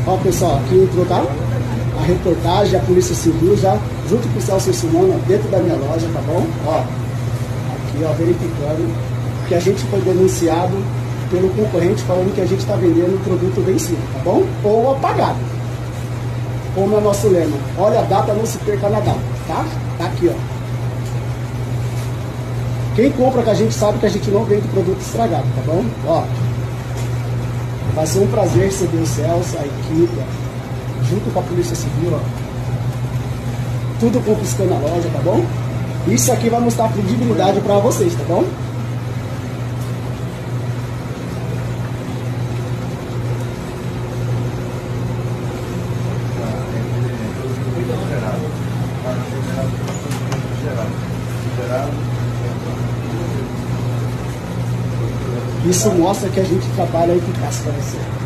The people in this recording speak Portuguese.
Ó, pessoal, aqui entrou, tá? A reportagem, a Polícia Civil já, junto com o Celso Simona, dentro da minha loja, tá bom? Ó, aqui, ó, verificando que a gente foi denunciado pelo concorrente falando que a gente está vendendo produto vencido, tá bom? Ou apagado. Como é o nosso lema, olha a data, não se perca na data, tá? Tá aqui, ó. Quem compra com a gente sabe que a gente não vende produto estragado, tá bom? Ó, vai ser um prazer receber o Celso, a equipe, ó, junto com a Polícia Civil, ó. Tudo confiscando a loja, tá bom? Isso aqui vai mostrar credibilidade para vocês, tá bom? Isso mostra que a gente trabalha eficaz para você.